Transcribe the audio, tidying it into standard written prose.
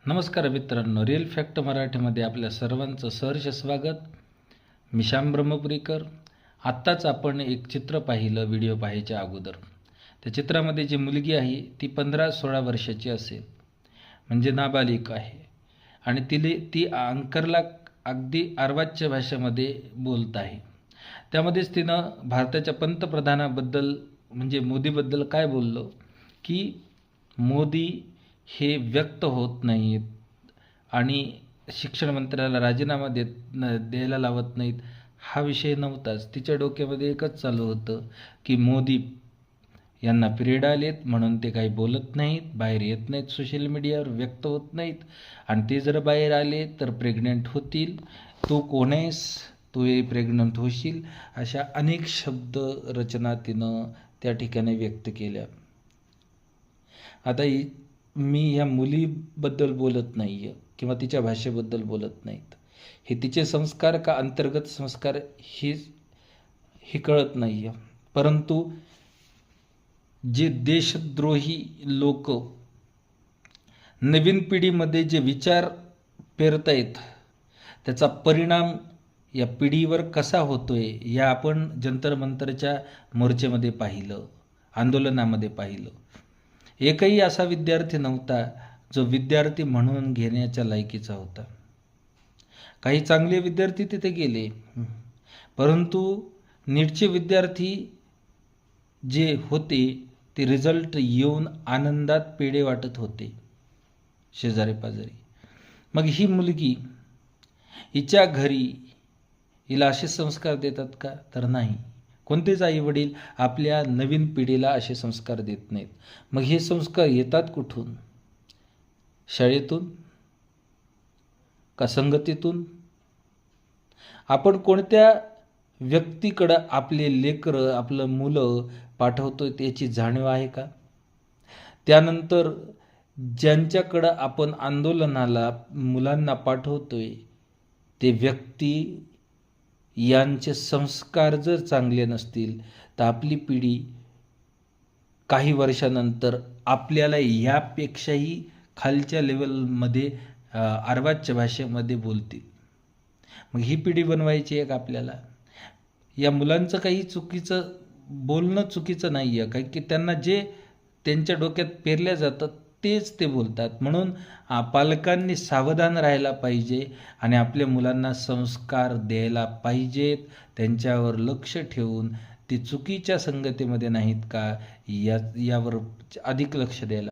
नमस्कार मित्रांनो, real fact मराठीमध्ये आपल्या सर्वांचं सहर्ष स्वागत. मी श्याम ब्रह्मपुरीकर. आत्ताच आपण एक चित्र पाहिलं व्हिडिओ पाहायच्या अगोदर. त्या चित्रामध्ये जी मुलगी आहे ती 15-16 वर्षाची असेल, म्हणजे नाबालिक आहे. आणि ती अँकरला अगदी अर्वाच्य भाषेमध्ये बोलत आहे. त्यामध्येच तिनं भारताच्या पंतप्रधानाबद्दल म्हणजे मोदीबद्दल काय बोललं की मोदी हे व्यक्त होत नाहीत आणि शिक्षण मंत्र्याला राजीनामा द्यायला लावत नाहीत. हा विषय नव्हताच. तिच्या डोक्यामध्ये एकच चालू होतं की मोदी यांना पिरियड आलेत म्हणून ते काही बोलत नाहीत, बाहेर येत नाहीत, सोशल मीडियावर व्यक्त होत नाहीत. आणि ते जर बाहेर आले तर प्रेग्नंट होतील. तू कोण आहेस, तू प्रेग्नंट होशील, अशा अनेक शब्द रचना तिनं त्या ठिकाणी व्यक्त केल्या. आता मी या मुलीबद्दल बोलत नाही आहे किंवा तिच्या भाषेबद्दल बोलत नाहीत. हे तिचे संस्कार का अंतर्गत संस्कार हे कळत नाही आहे. परंतु जे देशद्रोही लोक नवीन पिढीमध्ये जे विचार पेरतायत त्याचा परिणाम या पिढीवर कसा होतोय या आपण जंतर मंतरच्या मोर्चेमध्ये पाहिलं, आंदोलनामध्ये पाहिलं. एकही असा विद्यार्थी नव्हता जो विद्यार्थी म्हणून घेण्याच्या लायकीचा होता. काही चांगले विद्यार्थी तिथे गेले, परंतु नीटचे विद्यार्थी जे होते ते रिझल्ट येऊन आनंदात पेढे वाटत होते शेजारी पाजारी. मग ही मुलगी, हिच्या घरी हिला असे संस्कार देतात का? तर नाही. कोणतेच आई वडील आपल्या नवीन पिढीला असे संस्कार देत नाहीत. मग हे संस्कार येतात कुठून? शाळेतून का संगतीतून? आपण कोणत्या व्यक्तीकडं आपले लेकरं, आपलं मुलं पाठवतोय त्याची जाणीव आहे का? त्यानंतर ज्यांच्याकडं आपण आंदोलनाला मुलांना पाठवतोय ते व्यक्ती यांचे संस्कार जर चांगले नसतील तर आपली पिढी काही वर्षानंतर आपल्याला यापेक्षाही खालच्या लेवलमध्ये अर्वाच्य भाषेमध्ये बोलतील. मग ही पिढी बनवायची आहे का आपल्याला? या मुलांचं काही चुकीचं बोलणं चुकीचं नाही आहे, काही की त्यांना जे त्यांच्या डोक्यात पेरल्या जातं तेच ते बोलतात. म्हणून पालकांनी सावधान राहायला पाहिजे आणि आपल्या मुलांना संस्कार द्यायला पाहिजेत. त्यांच्यावर लक्ष ठेवून ते चुकीच्या संगतीमध्ये नाहीत का यावर अधिक लक्ष द्यायला